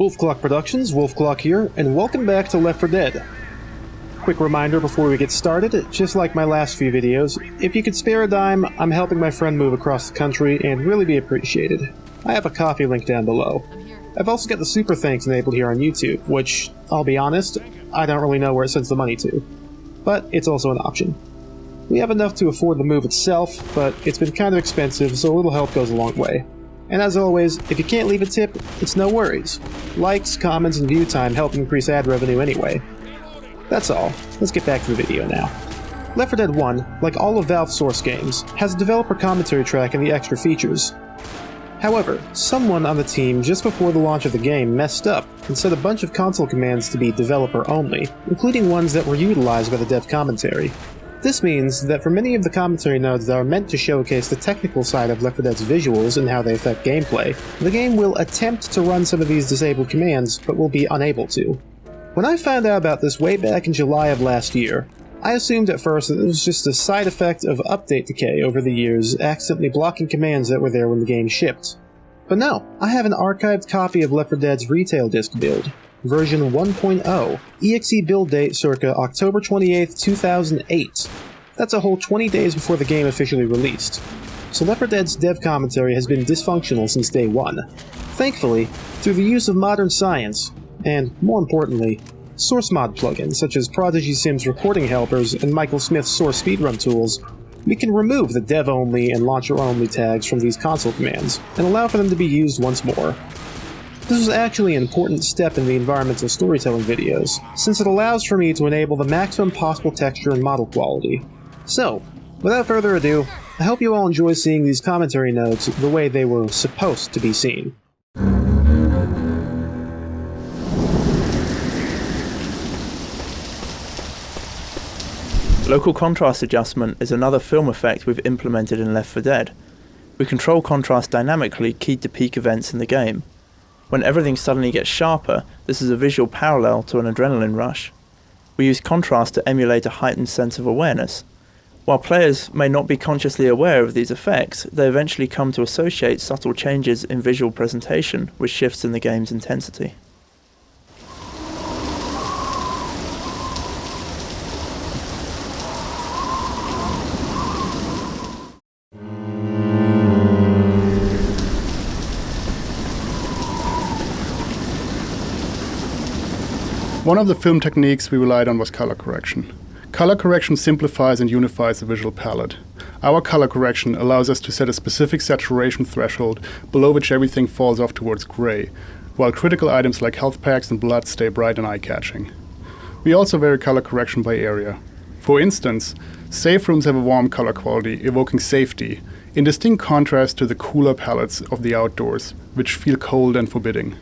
Wolfclock Productions, Wolfclock here, and welcome back to Left 4 Dead. Quick reminder before we get started, just like my last few videos, if you could spare a dime, I'm helping my friend move across the country and really be appreciated. I have a coffee link down below. I've also got the super thanks enabled here on YouTube, which, I'll be honest, I don't really know where it sends the money to. But it's also an option. We have enough to afford the move itself, but it's been kind of expensive, so a little help goes a long way. And as always, if you can't leave a tip, it's no worries. Likes, comments, and view time help increase ad revenue anyway. That's all. Let's get back to the video now. Left 4 Dead 1, like all of Valve's source games, has a developer commentary track and the extra features. However, someone on the team just before the launch of the game messed up and set a bunch of console commands to be developer only, including ones that were utilized by the dev commentary. This means that for many of the commentary nodes that are meant to showcase the technical side of Left 4 Dead's visuals and how they affect gameplay, the game will attempt to run some of these disabled commands, but will be unable to. When I found out about this way back in July of last year, I assumed at first that it was just a side effect of update decay over the years, accidentally blocking commands that were there when the game shipped. But no, I have an archived copy of Left 4 Dead's retail disc build, version 1.0, EXE build date circa October 28, 2008. That's a whole 20 days before the game officially released. So Left 4 Dead's dev commentary has been dysfunctional since day one. Thankfully, through the use of modern science, and more importantly, source mod plugins such as Prodigy Sim's recording helpers and Michael Smith's source speedrun tools, we can remove the dev-only and launcher-only tags from these console commands, and allow for them to be used once more. This was actually an important step in the environmental storytelling videos, since it allows for me to enable the maximum possible texture and model quality. So, without further ado, I hope you all enjoy seeing these commentary notes the way they were supposed to be seen. Local contrast adjustment is another film effect we've implemented in Left 4 Dead. We control contrast dynamically keyed to peak events in the game. When everything suddenly gets sharper, this is a visual parallel to an adrenaline rush. We use contrast to emulate a heightened sense of awareness. While players may not be consciously aware of these effects, they eventually come to associate subtle changes in visual presentation with shifts in the game's intensity. One of the film techniques we relied on was color correction. Color correction simplifies and unifies the visual palette. Our color correction allows us to set a specific saturation threshold below which everything falls off towards gray, while critical items like health packs and blood stay bright and eye-catching. We also vary color correction by area. For instance, safe rooms have a warm color quality, evoking safety, in distinct contrast to the cooler palettes of the outdoors, which feel cold and forbidding.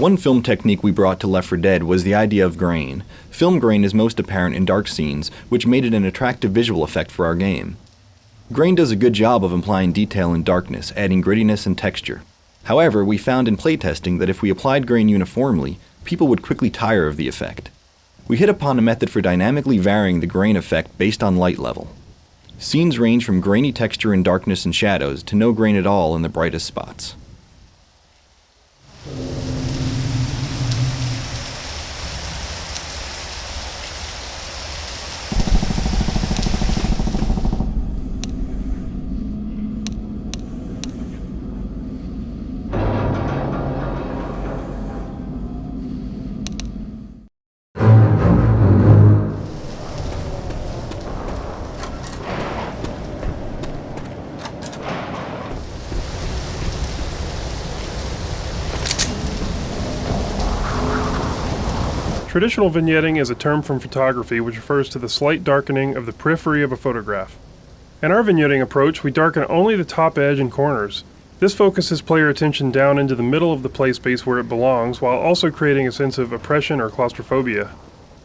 One film technique we brought to Left 4 Dead was the idea of grain. Film grain is most apparent in dark scenes, which made it an attractive visual effect for our game. Grain does a good job of implying detail in darkness, adding grittiness and texture. However, we found in playtesting that if we applied grain uniformly, people would quickly tire of the effect. We hit upon a method for dynamically varying the grain effect based on light level. Scenes range from grainy texture in darkness and shadows to no grain at all in the brightest spots. Traditional vignetting is a term from photography which refers to the slight darkening of the periphery of a photograph. In our vignetting approach, we darken only the top edge and corners. This focuses player attention down into the middle of the play space where it belongs, while also creating a sense of oppression or claustrophobia.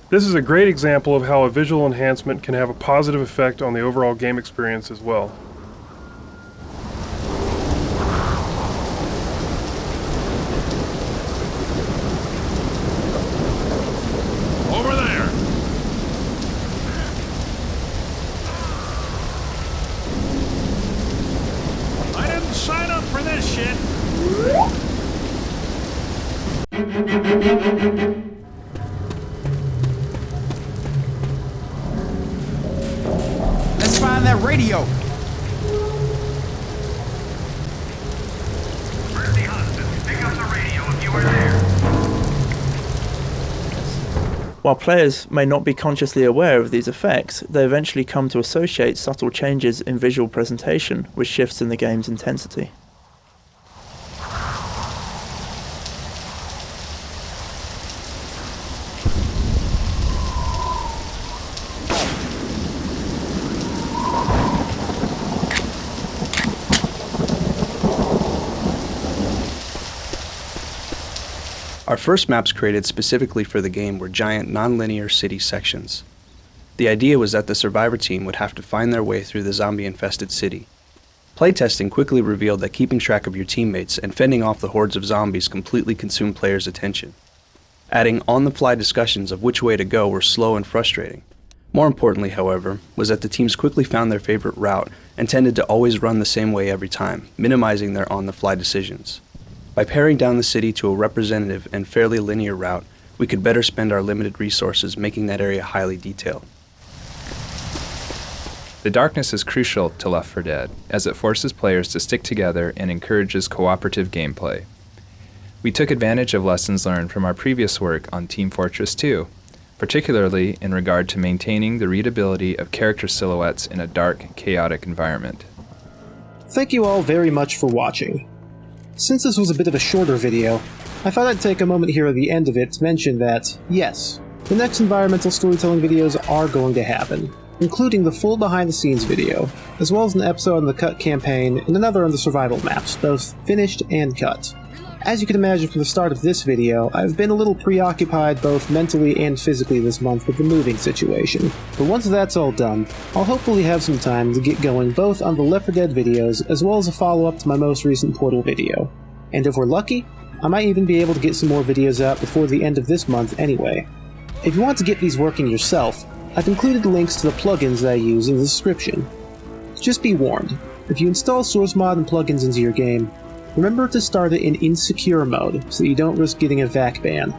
This is a great example of how a visual enhancement can have a positive effect on the overall game experience as well. shit. Let's find that radio. Mercy Hudson, pick up the radio if you are there. While players may not be consciously aware of these effects, they eventually come to associate subtle changes in visual presentation with shifts in the game's intensity. Our first maps created specifically for the game were giant non-linear city sections. The idea was that the survivor team would have to find their way through the zombie-infested city. Playtesting quickly revealed that keeping track of your teammates and fending off the hordes of zombies completely consumed players' attention. Adding on-the-fly discussions of which way to go were slow and frustrating. More importantly, however, was that the teams quickly found their favorite route and tended to always run the same way every time, minimizing their on-the-fly decisions. By paring down the city to a representative and fairly linear route, we could better spend our limited resources making that area highly detailed. The darkness is crucial to Left 4 Dead, as it forces players to stick together and encourages cooperative gameplay. We took advantage of lessons learned from our previous work on Team Fortress 2, particularly in regard to maintaining the readability of character silhouettes in a dark, chaotic environment. Thank you all very much for watching. Since this was a bit of a shorter video, I thought I'd take a moment here at the end of it to mention that, yes, the next environmental storytelling videos are going to happen, including the full behind-the-scenes video, as well as an episode on the Cut campaign and another on the survival maps, both finished and cut. As you can imagine from the start of this video, I've been a little preoccupied both mentally and physically this month with the moving situation, but once that's all done, I'll hopefully have some time to get going both on the Left 4 Dead videos as well as a follow-up to my most recent Portal video. And if we're lucky, I might even be able to get some more videos out before the end of this month anyway. If you want to get these working yourself, I've included links to the plugins that I use in the description. Just be warned, if you install source mod and plugins into your game, remember to start it in insecure mode so that you don't risk getting a VAC ban.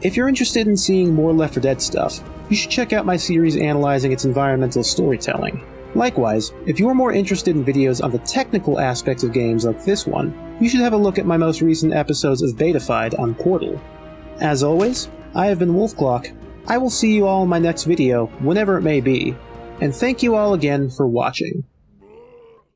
If you're interested in seeing more Left 4 Dead stuff, you should check out my series analyzing its environmental storytelling. Likewise, if you're more interested in videos on the technical aspects of games like this one, you should have a look at my most recent episodes of Betafied on Portal. As always, I have been Wolfclock. I will see you all in my next video, whenever it may be, and thank you all again for watching.